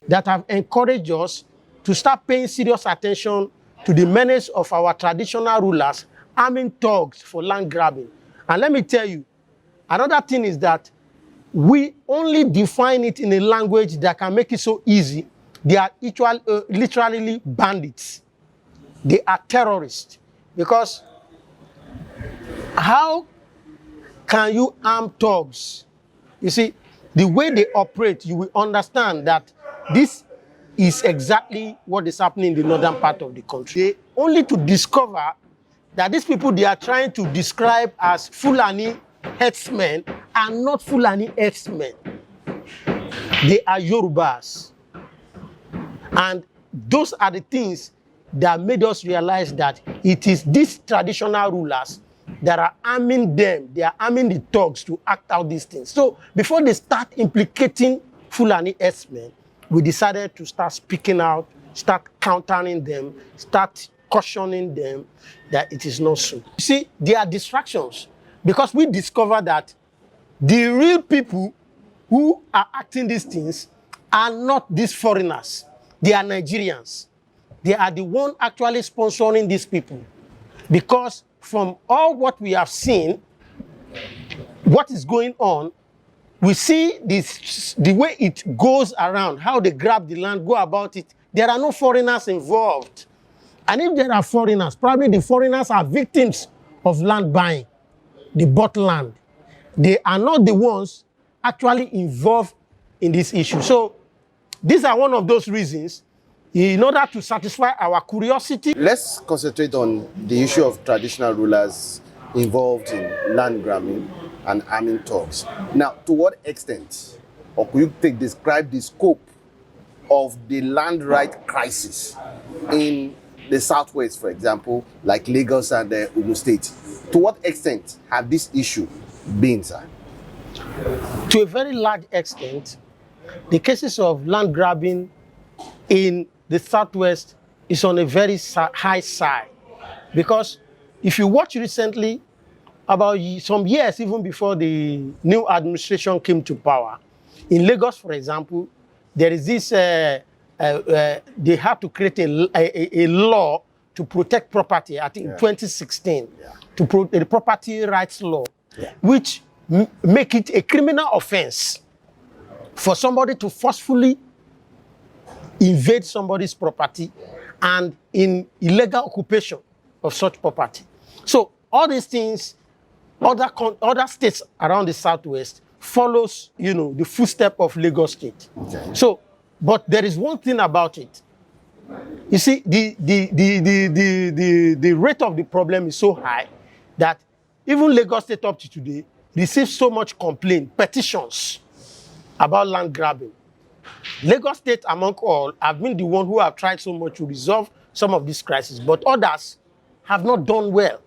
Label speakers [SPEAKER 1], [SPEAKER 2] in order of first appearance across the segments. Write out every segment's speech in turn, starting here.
[SPEAKER 1] that have encouraged us to start paying serious attention to the menace of our traditional rulers arming thugs for land grabbing. And let me tell you, another thing is that we only define it in a language that can make it so easy. They are literally bandits. They are terrorists. Because how can you arm thugs? You see, the way they operate, you will understand that this is exactly what is happening in the northern part of the country. Only to discover that these people they are trying to describe as Fulani herdsmen are not Fulani herdsmen. They are Yorubas. And those are the things that made us realize that it is these traditional rulers that are arming them. They are arming the thugs to act out these things. So before they start implicating Fulani herdsmen, we decided to start speaking out, start countering them, start cautioning them that it is not so. You see, there are distractions because we discovered that the real people who are acting these things are not these foreigners. They are Nigerians. They are the one actually sponsoring these people. Because from all what we have seen, what is going on, we see this, the way it goes around, how they grab the land, go about it. There are no foreigners involved. And if there are foreigners, probably the foreigners are victims of land buying. They bought land. They are not the ones actually involved in this issue. So these are one of those reasons in order to satisfy our curiosity.
[SPEAKER 2] Let's concentrate on the issue of traditional rulers involved in land grabbing and arming thugs. Now, to what extent, or could you describe the scope of the land right crisis in the Southwest, for example, like Lagos and Ogun State? To what extent have this issue been, sir?
[SPEAKER 1] To a very large extent, the cases of land grabbing in the Southwest is on a very high side. Because if you watch recently, about some years even before the new administration came to power, in Lagos, for example, there is this, they had to create a law to protect property, I think in 2016, to the property rights law, which make it a criminal offense for somebody to forcefully invade somebody's property and in illegal occupation of such property. So all these things, other states around the Southwest follows, you know, the footstep of Lagos State. Okay. So, but there is one thing about it. You see, the rate of the problem is so high that even Lagos State up to today receives so much complaint, petitions about land grabbing. Lagos State, among all, have been the one who have tried so much to resolve some of these crises, but others have not done well.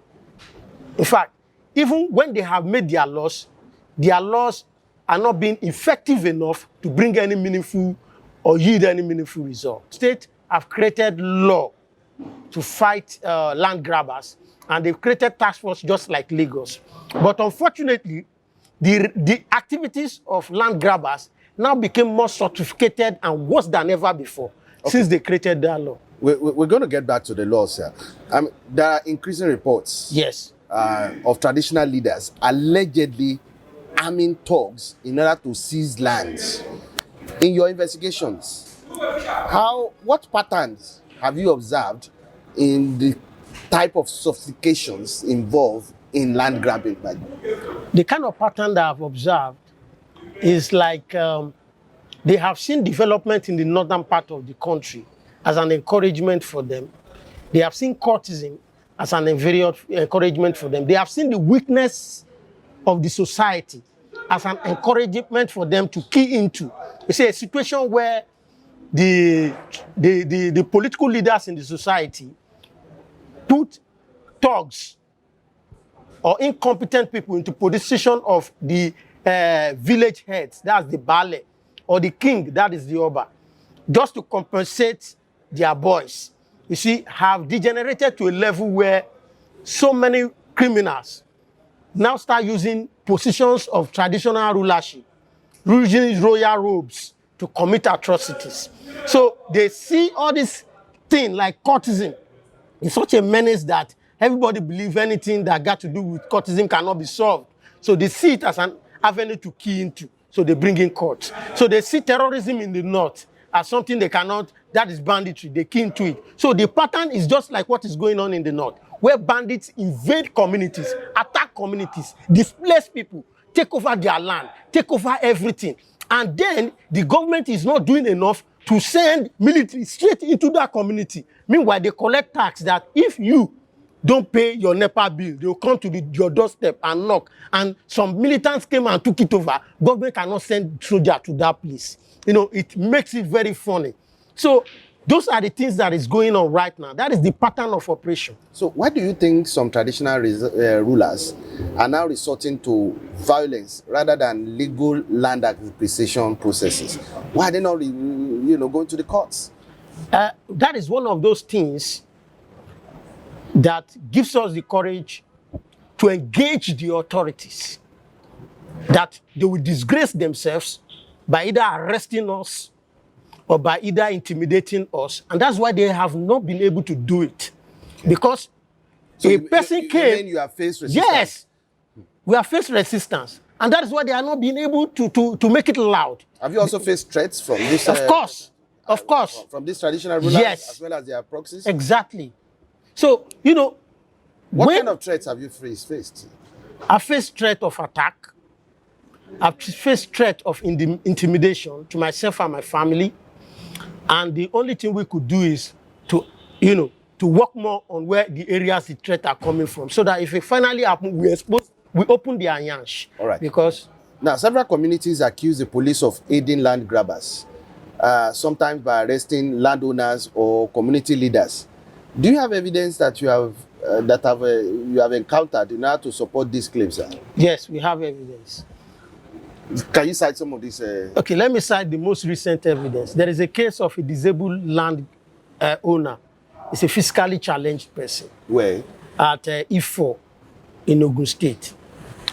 [SPEAKER 1] In fact, even when they have made their laws are not being effective enough to bring any meaningful or yield any meaningful result. States have created law to fight land grabbers, and they've created task force just like Lagos. But unfortunately, the activities of land grabbers now became more sophisticated and worse than ever before since they created that law.
[SPEAKER 2] We're going to get back to the law, sir. There are increasing reports of traditional leaders allegedly arming thugs in order to seize lands. In your investigations, what patterns have you observed in the type of sophistications involved in land grabbing?
[SPEAKER 1] The kind of pattern that I've observed is like they have seen development in the northern part of the country as an encouragement for them. They have seen courtesan as an encouragement for them. They have seen the weakness of the society as an encouragement for them to key into. You see, a situation where the political leaders in the society put thugs or incompetent people into position of the village heads, that's the Bale, or the king, that is the Oba, just to compensate their boys. You see, have degenerated to a level where so many criminals now start using positions of traditional rulership, using royal robes to commit atrocities. So they see all this thing like courtesan is such a menace that everybody believes anything that got to do with courtesan cannot be solved. So they see it as an avenue to key into. So they bring in courts. So they see terrorism in the north as something they cannot, that is banditry, they key into it. So the pattern is just like what is going on in the north, where bandits invade communities, attack communities, displace people, take over their land, take over everything. And then the government is not doing enough to send military straight into that community. Meanwhile, they collect tax that if you don't pay your NEPA bill, they'll come to your doorstep and knock. And some militants came and took it over. Government cannot send soldier to that place. You know, it makes it very funny. So those are the things that is going on right now. That is the pattern of operation.
[SPEAKER 2] So why do you think some traditional rulers are now resorting to violence rather than legal land acquisition processes? Why are they not, going to the courts?
[SPEAKER 1] That is one of those things that gives us the courage to engage the authorities, that they will disgrace themselves by either arresting us or by either intimidating us. And that's why they have not been able to do it. Okay. Because
[SPEAKER 2] so
[SPEAKER 1] a person came...
[SPEAKER 2] You mean you have faced resistance?
[SPEAKER 1] Yes, we have faced resistance. And that is why they are not being able to make it loud.
[SPEAKER 2] Have you also faced threats from this?
[SPEAKER 1] Of course. Of course.
[SPEAKER 2] From these traditional rulers,
[SPEAKER 1] yes,
[SPEAKER 2] as well as their proxies?
[SPEAKER 1] Exactly. So,
[SPEAKER 2] what kind of threats have you faced?
[SPEAKER 1] I faced threat of attack. I've faced threat of intimidation to myself and my family. And the only thing we could do is to work more on where the areas the threat are coming from, so that if it finally happens, we open the yansh.
[SPEAKER 2] All right.
[SPEAKER 1] Because
[SPEAKER 2] now, several communities accuse the police of aiding land grabbers, sometimes by arresting landowners or community leaders. Do you have evidence that you have encountered in order to support these claims, sir?
[SPEAKER 1] Yes, we have evidence.
[SPEAKER 2] Can you cite some of these?
[SPEAKER 1] Okay, let me cite the most recent evidence. There is a case of a disabled land owner. It's a fiscally challenged person.
[SPEAKER 2] Where?
[SPEAKER 1] At Ifo in Ogun State.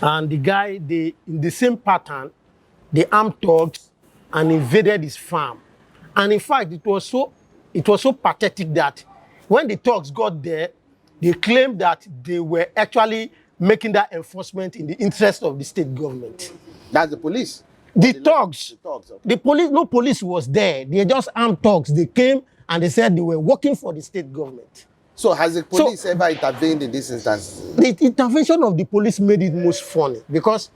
[SPEAKER 1] And the guy, in the same pattern, they armed thugs and invaded his farm. And in fact, it was so pathetic that when the thugs got there, they claimed that they were actually making that enforcement in the interest of the state government.
[SPEAKER 2] That's the police?
[SPEAKER 1] The thugs.
[SPEAKER 2] Okay.
[SPEAKER 1] The police, no police was there. They just armed thugs. They came and they said they were working for the state government.
[SPEAKER 2] So has the police ever intervened in this instance?
[SPEAKER 1] The intervention of the police made it most funny because,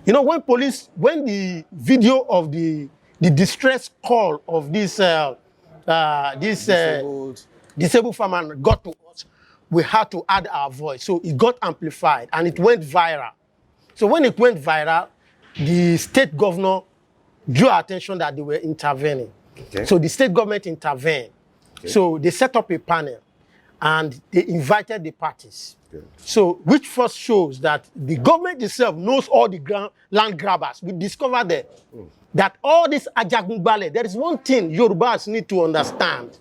[SPEAKER 1] when the video of the distress call of this disabled farmer got to us, we had to add our voice. So it got amplified and it went viral. So when it went viral, the state governor drew our attention that they were intervening. Okay. So the state government intervened. Okay. So they set up a panel and they invited the parties. Okay. So which first shows that the government itself knows all the land grabbers. We discovered that all this Ajagungbale, there is one thing Yorubas need to understand.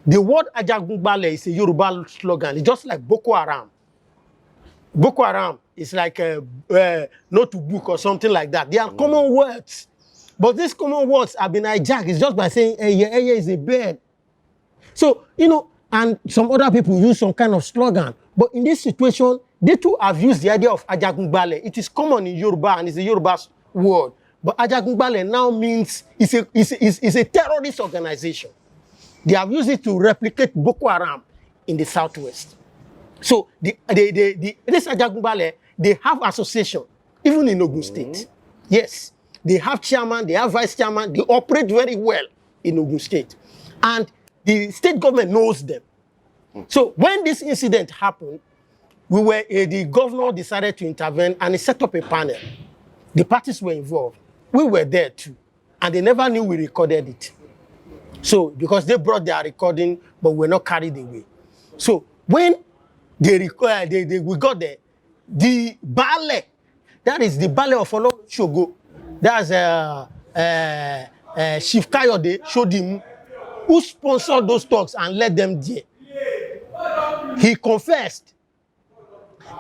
[SPEAKER 1] The word Ajagungbale is a Yoruba slogan. It's just like Boko Haram. Boko Haram is like not to book or something like that. They are common words. But these common words have been hijacked. It's just by saying, Eye is a bird. So, and some other people use some kind of slogan. But in this situation, they too have used the idea of Ajagungbale. It is common in Yoruba and it's a Yoruba word. But Ajagungbale now means it's a terrorist organization. They have used it to replicate Boko Haram in the southwest. So this Ajagungbale, they have association, even in Ogun State. Yes, they have chairman, they have vice chairman, they operate very well in Ogun State. And the state government knows them. So when this incident happened, the governor decided to intervene and he set up a panel. The parties were involved. We were there too. And they never knew we recorded it. So, because they brought their recording, but we were not carried away. So, when we got there, the ballet, that is the ballet of Okunowo Shogo, that's Chief Kayode showed him who sponsored those talks and led them there. He confessed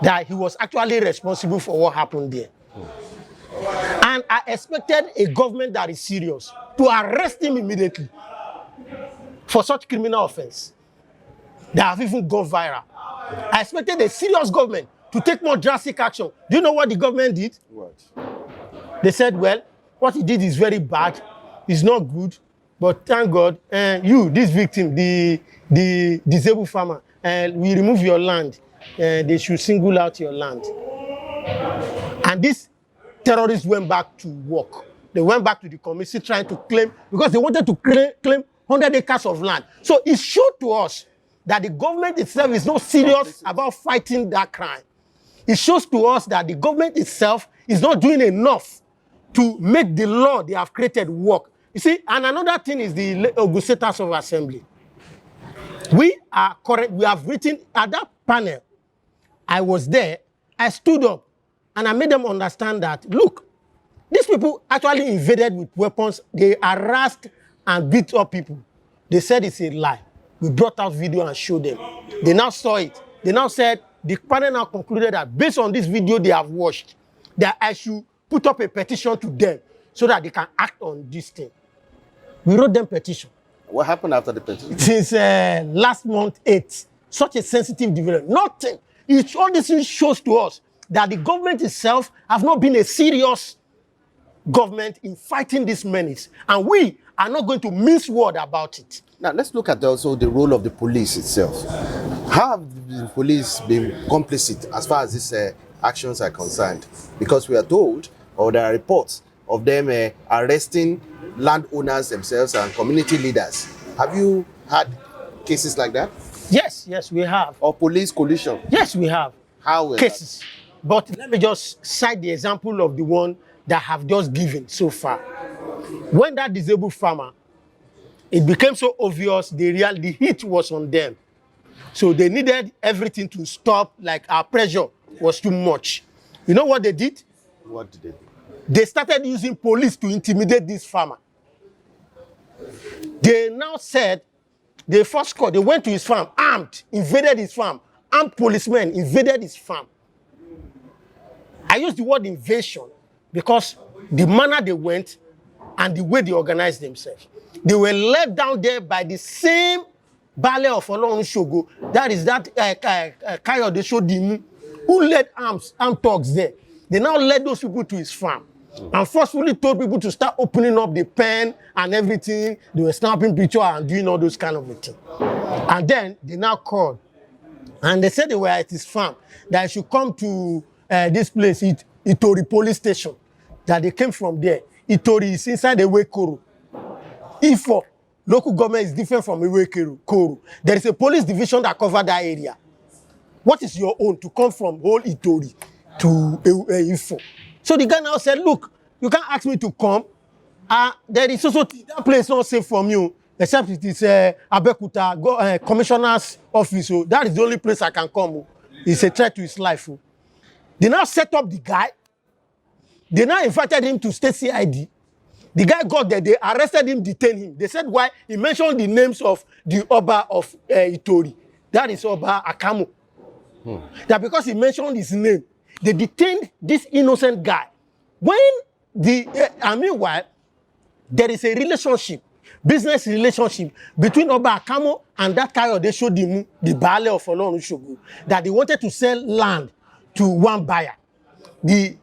[SPEAKER 1] that he was actually responsible for what happened there. And And I expected a government that is serious to arrest him immediately for such criminal offense that have even gone viral. I expected a serious government to take more drastic action. Do you know what the government did?
[SPEAKER 2] What?
[SPEAKER 1] They said, well, what he did is very bad, it's not good, but thank God, you, this victim, the disabled farmer, we remove your land, they should single out your land. And these terrorists went back to work. They went back to the community trying to claim, because they wanted to claim 100 acres of land. So it showed to us that the government itself is not serious about fighting that crime. It shows to us that the government itself is not doing enough to make the law they have created work. You see, and another thing is the Ogun State House of Assembly. We are correct. We have written at that panel. I was there. I stood up and I made them understand that, look, these people actually invaded with weapons. They harassed and beat up people. They said it's a lie. We brought out video and showed them. They now saw it. They now said, the panel now concluded that based on this video they have watched, that I should put up a petition to them so that they can act on this thing. We wrote them petition.
[SPEAKER 2] What happened after the petition?
[SPEAKER 1] Since last month 8th, such a sensitive development. Nothing. All this shows to us that the government itself has not been a serious government in fighting this menace. And we are not going to mince word about it.
[SPEAKER 2] Now, let's look at also the role of the police itself. How have the police been complicit as far as these actions are concerned? Because we are told, or there are reports of them arresting landowners themselves and community leaders. Have you had cases like that?
[SPEAKER 1] Yes, we have.
[SPEAKER 2] Or police collusion?
[SPEAKER 1] Yes, we have.
[SPEAKER 2] How
[SPEAKER 1] cases? But let me just cite the example of the one that have just given so far. When that disabled farmer, it became so obvious the heat was on them. So they needed everything to stop, like our pressure was too much. You know what they did?
[SPEAKER 2] What did they do?
[SPEAKER 1] They started using police to intimidate this farmer. They now said, they went to his farm, armed, invaded his farm. Armed policemen invaded his farm. I use the word invasion because the manner they went and the way they organized themselves. They were led down there by the same Baale of Olorunshogo, that is that Kayode Shodimu, who led armed thugs there. They now led those people to his farm and forcefully told people to start opening up the pen and everything. They were snapping pictures and doing all those kind of things. And then they now called and they said they were at his farm, that I should come to this place, Itori police station, that they came from there. Itori is inside the Wekoro. Ifo, local government is different from Iwekoro. There is a police division that covers that area. What is your own to come from whole Itori to Ifo? So the guy now said, look, you can't ask me to come. There is also that place not safe from you, except it is Abekuta commissioner's office. So that is the only place I can come. It's a threat to his life. They now set up the guy. They now invited him to state CID. The guy got there, they arrested him, detained him. They said why? He mentioned the names of the Oba of Itori. That is Oba Akamo. That because he mentioned his name, they detained this innocent guy. Meanwhile, there is a relationship, business relationship between Oba Akamo and that Kayode Shodimu, the Baale of Olorunshogo, that they wanted to sell land to one buyer. The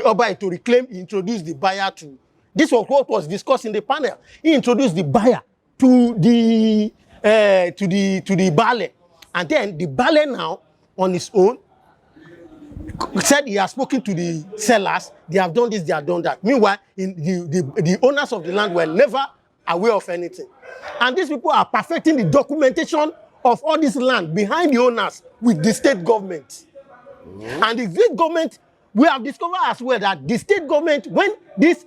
[SPEAKER 1] Oba Itori claimed he introduced the buyer to. This was what was discussed in the panel. He introduced the buyer to the Baale, and then the Baale now on his own said he has spoken to the sellers. They have done this, they have done that. Meanwhile, the owners of the land were never aware of anything, and these people are perfecting the documentation of all this land behind the owners with the state government. And the state government, we have discovered as well that the state government, when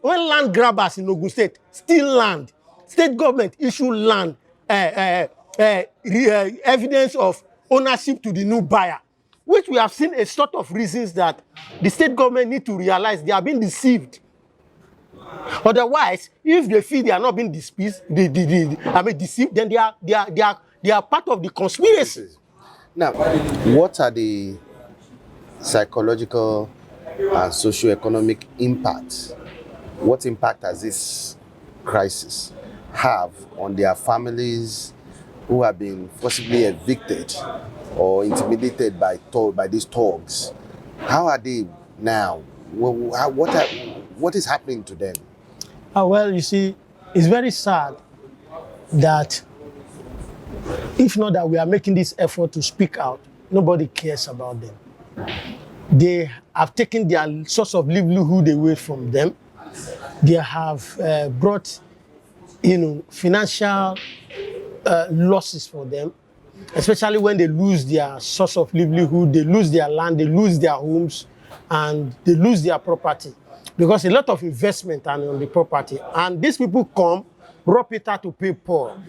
[SPEAKER 1] land grabbers in Ogun State steal land, state government issue land, evidence of ownership to the new buyer, which we have seen a sort of reasons that the state government need to realize they are being deceived. Otherwise, if they feel they are not being deceived, then they are part of the conspiracy.
[SPEAKER 2] Now, what are the psychological and socio-economic impact. What impact has this crisis have on their families who have been forcibly evicted or intimidated by these thugs? How are they now? What is happening to them?
[SPEAKER 1] Well, you see, it's very sad that if not that we are making this effort to speak out, nobody cares about them. They have taken their source of livelihood away from them. They have brought, financial losses for them, especially when they lose their source of livelihood, they lose their land, they lose their homes, and they lose their property. Because a lot of investment are on the property. And these people come, rob it out to pay poor.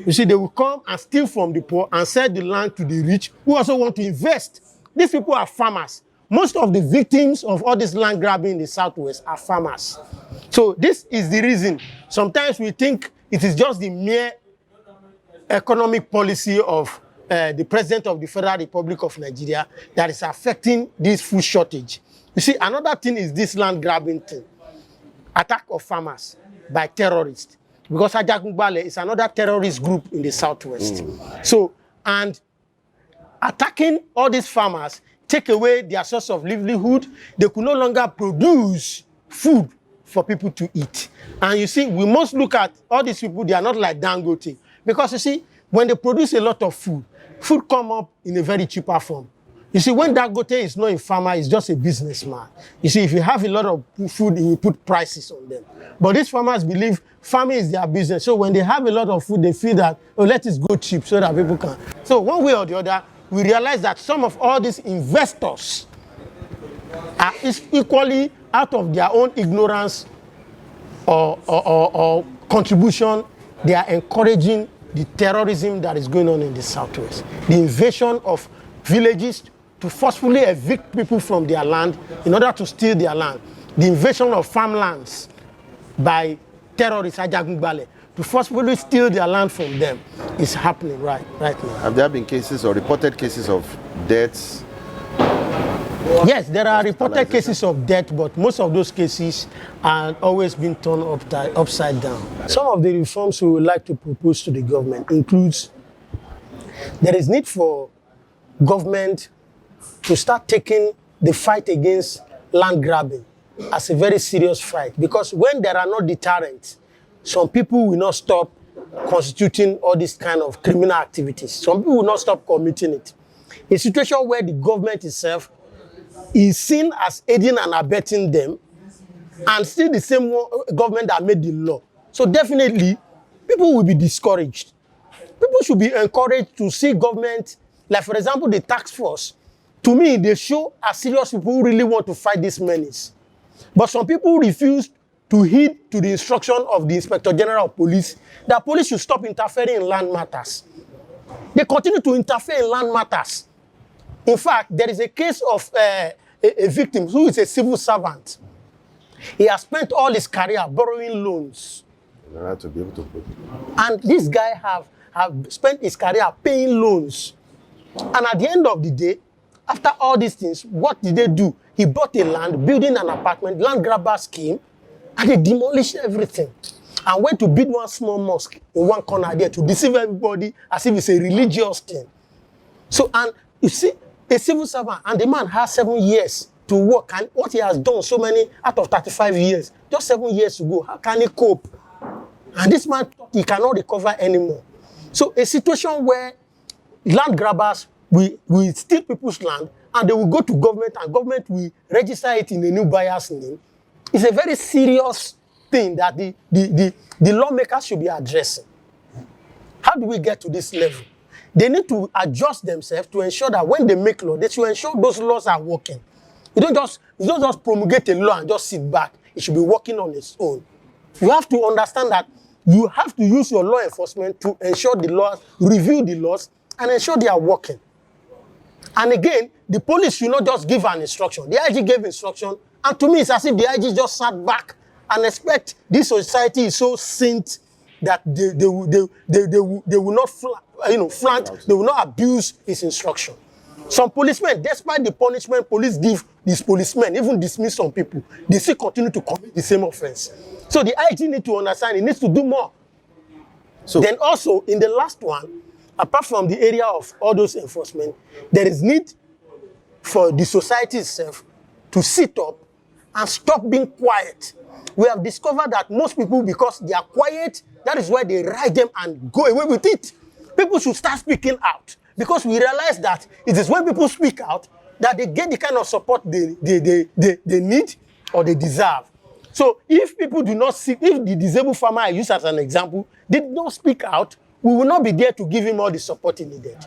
[SPEAKER 1] You see, they will come and steal from the poor and sell the land to the rich who also want to invest. These people are farmers. Most of the victims of all this land grabbing in the Southwest are farmers. So this is the reason. Sometimes we think it is just the mere economic policy of the President of the Federal Republic of Nigeria that is affecting this food shortage. You see, another thing is this land grabbing thing. Attack of farmers by terrorists. Because Ajagungbale is another terrorist group in the Southwest. So, and attacking all these farmers take away their source of livelihood. They could no longer produce food for people to eat. And you see, we must look at all these people, they are not like Dangote. Because you see, when they produce a lot of food, food come up in a very cheaper form. You see, when Dangote is not a farmer, he's just a businessman. You see, if you have a lot of food, he will put prices on them. But these farmers believe farming is their business. So when they have a lot of food, they feel that, oh, let it go cheap so that people can. So one way or the other, we realize that some of all these investors are equally out of their own ignorance or contribution, they are encouraging the terrorism that is going on in the Southwest. The invasion of villages to forcefully evict people from their land in order to steal their land. The invasion of farmlands by terrorists, Ajagungbale, to forcefully steal their land from them is happening right now.
[SPEAKER 2] Have there been cases or reported cases of deaths?
[SPEAKER 1] Yes, there are reported cases of death, but most of those cases are always been turned upside down. Some of the reforms we would like to propose to the government includes there is need for government to start taking the fight against land grabbing as a very serious fight, because when there are no deterrents, some people will not stop constituting all these kind of criminal activities. Some people will not stop committing it. A situation where the government itself is seen as aiding and abetting them, and still the same government that made the law. So definitely, people will be discouraged. People should be encouraged to see government, like for example, the task force. To me, they show as serious people who really want to fight this menace. But some people refuse to heed to the instruction of the Inspector General of Police that police should stop interfering in land matters. They continue to interfere in land matters. In fact, there is a case of a victim who is a civil servant. He has spent all his career borrowing loans.
[SPEAKER 2] In order to be able to pay.
[SPEAKER 1] And this guy have spent his career paying loans. And at the end of the day, after all these things, what did they do? He bought a land, building an apartment, land grabbers came, and they demolished everything. And went to build one small mosque in one corner there to deceive everybody as if it's a religious thing. So, and you see, a civil servant, and the man has 7 years to work, and what he has done so many out of 35 years, just 7 years to go, how can he cope? And this man, he cannot recover anymore. So a situation where land grabbers will steal people's land, and they will go to government, and government will register it in a new buyer's name, is a very serious thing that the lawmakers should be addressing. How do we get to this level? They need to adjust themselves to ensure that when they make law, they should ensure those laws are working. You don't just promulgate a law and just sit back. It should be working on its own. You have to understand that you have to use your law enforcement to ensure the laws, review the laws, and ensure they are working. And again, the police should not just give an instruction. The IG gave instruction, and to me, it's as if the IG just sat back and expect this society is so saint that they will not flaunt, they will not abuse his instruction. Some policemen, despite the punishment police give these policemen even dismiss some people, they still continue to commit the same offense. So the IG need to understand, it needs to do more. So then also, in the last one, apart from the area of all those enforcement, there is need for the society itself to sit up and stop being quiet. We have discovered that most people, because they are quiet, that is why they write them and go away with it. People should start speaking out, because we realize that it is when people speak out that they get the kind of support they need or they deserve. So if people do not seek, if the disabled farmer I use as an example did not speak out, we will not be there to give him all the support he needed.